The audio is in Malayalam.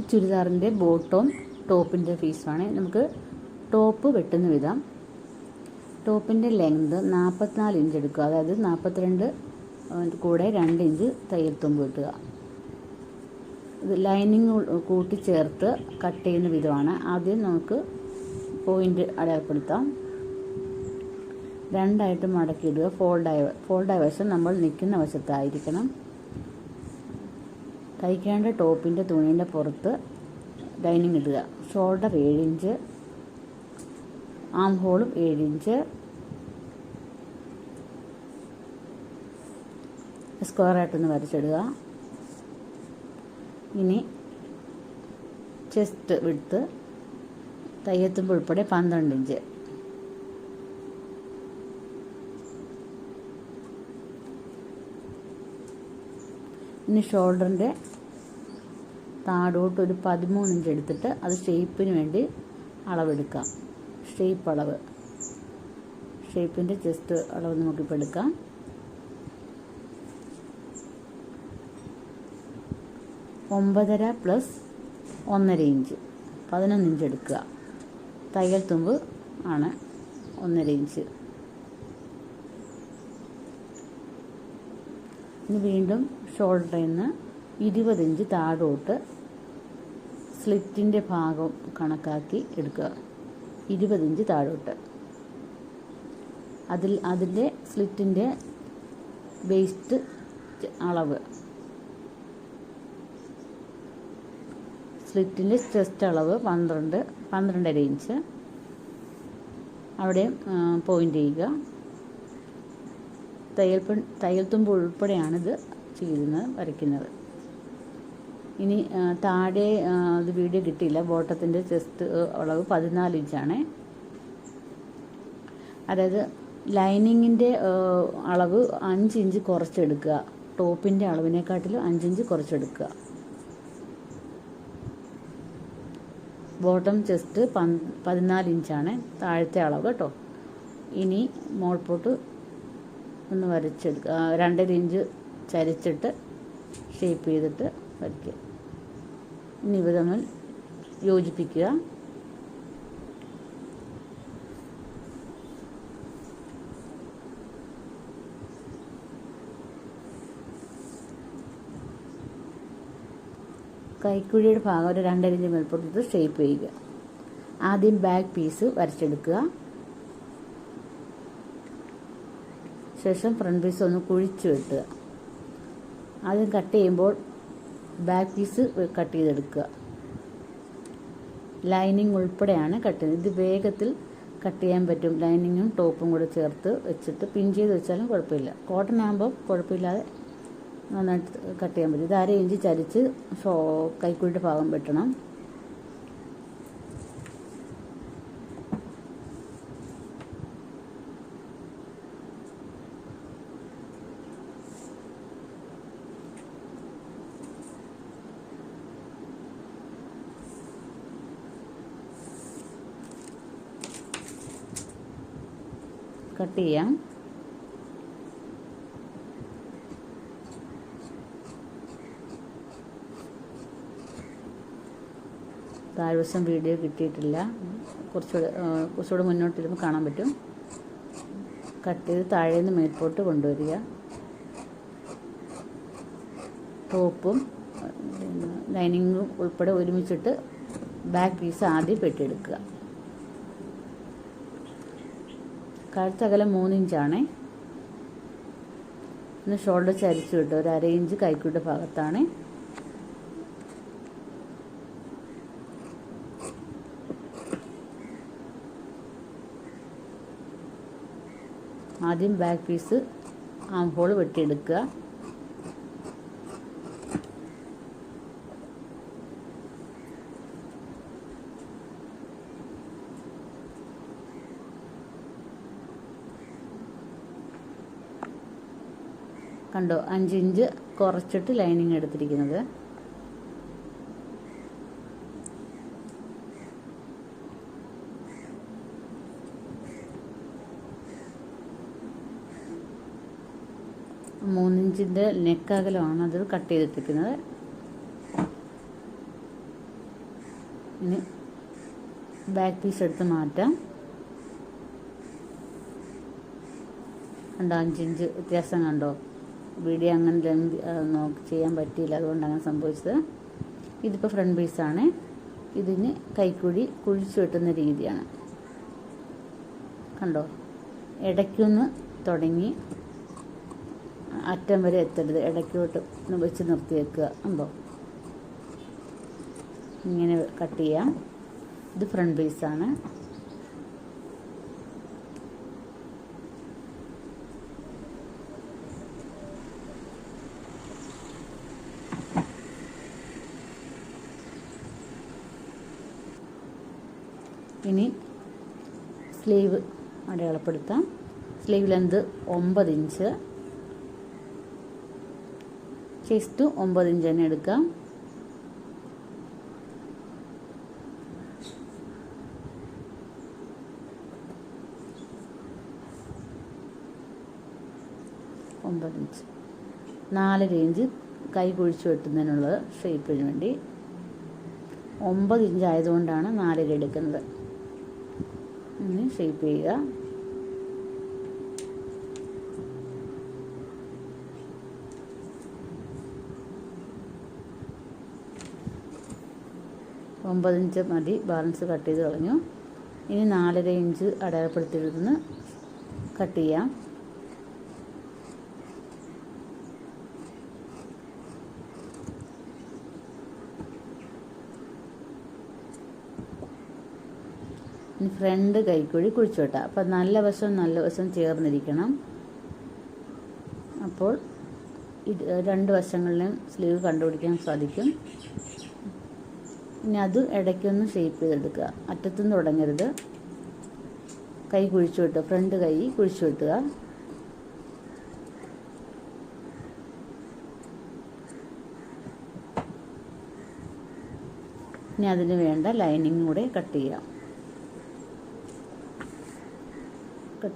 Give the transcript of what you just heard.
ചുരിദാറിൻ്റെ ബോട്ടവും ടോപ്പിൻ്റെ പീസുമാണ്. നമുക്ക് ടോപ്പ് വെട്ടുന്ന വിധം ടോപ്പിൻ്റെ ലെങ്ത് 44 ഇഞ്ച് എടുക്കുക. അതായത് 42 കൂടെ 2 ഇഞ്ച് തയ്യൽ തുമ്പ് വെട്ടുക. ഇത് ലൈനിങ് കൂട്ടി ചേർത്ത് കട്ട് ചെയ്യുന്ന വിധമാണ്. ആദ്യം നമുക്ക് പോയിൻ്റ് അടയാളപ്പെടുത്താം. രണ്ടായിട്ട് മടക്കിയിടുക. ഫോൾഡായ വശം നമ്മൾ നിൽക്കുന്ന വശത്തായിരിക്കണം. തയ്ക്കേണ്ട ടോപ്പിൻ്റെ തുണീൻ്റെ പുറത്ത് ലൈനിങ് ഇടുക. ഷോൾഡർ 7 ഇഞ്ച്, ആം ഹോളും 7 ഇഞ്ച്, സ്ക്വയറായിട്ടൊന്ന് വരച്ചിടുക. ഇനി ചെസ്റ്റ് വിഡ്ത്ത് തയ്യത്തുമ്പ് ഉൾപ്പെടെ 12 ഇഞ്ച്. ഇനി ഷോൾഡറിൻ്റെ താഴോട്ട് ഒരു 13 ഇഞ്ച് എടുത്തിട്ട് അത് ഷേപ്പിന് വേണ്ടി അളവെടുക്കാം. ഷേപ്പിൻ്റെ ചെസ്റ്റ് അളവ് നമുക്കിപ്പോൾ എടുക്കാം. 9.5 + 1.5 ഇഞ്ച് 11 ഇഞ്ച് എടുക്കുക. തയ്യൽ തുമ്പ് ആണ് 1.5 ഇഞ്ച്. ഇനി വീണ്ടും ഷോൾഡറിൽ നിന്ന് 20 ഇഞ്ച് താഴോട്ട് സ്ലിറ്റിൻ്റെ ഭാഗം കണക്കാക്കി എടുക്കുക. 20 ഇഞ്ച് താഴോട്ട് അതിൻ്റെ സ്ലിറ്റിൻ്റെ വേസ്റ്റ് അളവ്, സ്ലിറ്റിൻ്റെ ചെസ്റ്റ് അളവ് 12.5 ഇഞ്ച്. അവിടെ പോയിൻ്റ് ചെയ്യുക. തയ്യൽ തുമ്പ് ഉൾപ്പെടെയാണിത് വരയ്ക്കുന്നത്. ഇനി താഴെ ഇത് വീഡിയോ കിട്ടിയില്ല. ബോട്ടത്തിൻ്റെ ചെസ്റ്റ് അളവ് 14 ഇഞ്ചാണ്. അതായത് ലൈനിങ്ങിൻ്റെ അളവ് 5 ഇഞ്ച് കുറച്ചെടുക്കുക. ടോപ്പിൻ്റെ അളവിനെക്കാട്ടിലും 5 ഇഞ്ച് കുറച്ചെടുക്കുക. ബോട്ടം ചെസ്റ്റ് 14 ഇഞ്ചാണ് താഴത്തെ അളവ് കേട്ടോ. ഇനി മോൾപോട്ട് ഒന്ന് വരച്ചെടുക്കുക. 2.5 ഇഞ്ച് ചരിച്ചിട്ട് ഷേപ്പ് ചെയ്തിട്ട് വരയ്ക്കുക. ഇനി ഇവ തമ്മിൽ യോജിപ്പിക്കുക. കൈക്കുഴിയുടെ ഭാഗം ഒരു 2.5 ഇഞ്ച് മേൽപോട്ട് ഷേപ്പ് ചെയ്യുക. ആദ്യം ബാക്ക് പീസ് വരച്ചെടുക്കുക. ശേഷം ഫ്രണ്ട് പീസ് ഒന്ന് കുഴിച്ച് വെട്ടുക. ആദ്യം കട്ട് ചെയ്യുമ്പോൾ ബാക്ക് പീസ് കട്ട് ചെയ്തെടുക്കുക. ലൈനിങ് ഉൾപ്പെടെയാണ് കട്ട് ചെയ്യുന്നത്. ഇത് വേഗത്തിൽ കട്ട് ചെയ്യാൻ പറ്റും. ലൈനിങ്ങും ടോപ്പും കൂടെ ചേർത്ത് വെച്ചിട്ട് പിൻ ചെയ്ത് വെച്ചാലും കുഴപ്പമില്ല. കോട്ടൺ ആകുമ്പോൾ കുഴപ്പമില്ലാതെ നന്നായിട്ട് കട്ട് ചെയ്യാൻ പറ്റും. ഇത് 1/2 ഇഞ്ച് ചരിച്ച് കൈക്കുഴിയുടെ ഭാഗം വെട്ടണം. കട്ട് ചെയ്യാം. താഴ്വശം വീഡിയോ കിട്ടിയിട്ടില്ല. കുറച്ചുകൂടെ മുന്നോട്ടിരുമ്പോൾ കാണാൻ പറ്റും. കട്ട് ചെയ്ത് താഴേന്ന് മേൽപോട്ട് കൊണ്ടുവരിക. ടോപ്പും ലൈനിങ്ങും ഉൾപ്പെടെ ഒരുമിച്ചിട്ട് ബാക്ക് പീസ് ആദ്യം വെട്ടിയെടുക്കുക. കഴുത്തകലം 3 ഇഞ്ചാണ്. പിന്നെ ഷോൾഡർ ചരിച്ച് വിട്ട് ഒരു 1/2 ഇഞ്ച് കൈക്കുഴിയുടെ ഭാഗത്താണ്. ആദ്യം ബാക്ക് പീസ് ആം ഹോൾ വെട്ടിയെടുക്കുക. കണ്ടോ, 5 ഇഞ്ച് കുറച്ചിട്ട് ലൈനിങ് എടുത്തിരിക്കുന്നത്. മൂന്നിഞ്ചിൻ്റെ നെക്ക് അകലമാണ് അത് കട്ട് ചെയ്തിട്ടിരിക്കുന്നത്. ഇനി ബാക്ക് പീസ് എടുത്ത് മാറ്റാം. കണ്ടോ 5 ഇഞ്ച് വ്യത്യാസം കണ്ടോ? വീഡിയോ അങ്ങനെ ചെയ്യാൻ പറ്റിയില്ല, അതുകൊണ്ട് അങ്ങനെ സംഭവിച്ചത്. ഇതിപ്പോൾ ഫ്രണ്ട് പീസാണ്. ഇതിന് കൈക്കുഴി കുഴിച്ചു വെട്ടുന്ന രീതിയാണ്. കണ്ടോ, ഇടയ്ക്കൊന്ന് തുടങ്ങി അറ്റം വരെ എത്തരുത്, ഇടയ്ക്കോട്ട് വെച്ച് നിർത്തി വെക്കുക. കണ്ടോ, ഇങ്ങനെ കട്ട് ചെയ്യാം. ഇത് ഫ്രണ്ട് പീസാണ്. ഇനി സ്ലീവ് അടയാളപ്പെടുത്താം. Sleeve length 9 inch, chest 9 inch തന്നെ എടുക്കാം. ഇഞ്ച് 4 ഇഞ്ച് കൈ കുഴിച്ച് വെട്ടുന്നതിനുള്ള ഷേപ്പിന് വേണ്ടി. 9 ഇഞ്ച് ആയതുകൊണ്ടാണ് 4 എടുക്കുന്നത്. ഇനി ഷേപ്പ് ചെയ്യുക. ഒമ്പത് ഇഞ്ച് മതി, ബാലൻസ് കട്ട് ചെയ്ത് കളഞ്ഞു. ഇനി 4.5 ഇഞ്ച് അടയാളപ്പെടുത്തിയിരുന്ന് കട്ട് ചെയ്യാം. ഇനി ഫ്രണ്ട് കൈക്കുഴി കുഴിച്ചു വെട്ടാം. അപ്പം നല്ല വശം ചേർന്നിരിക്കണം. അപ്പോൾ രണ്ട് വശങ്ങളിലും സ്ലീവ് കണ്ടുപിടിക്കാൻ സാധിക്കും. ഇനി അത് ഇടയ്ക്കൊന്ന് ഷേപ്പ് ചെയ്തെടുക്കുക. അറ്റത്തുനിന്ന് തുടങ്ങരുത്. കൈ കുഴിച്ചു വെട്ടുക, ഫ്രണ്ട് കൈ കുഴിച്ചു വെട്ടുക. ഇനി അതിന് വേണ്ട ലൈനിങ് കൂടെ കട്ട് ചെയ്യാം.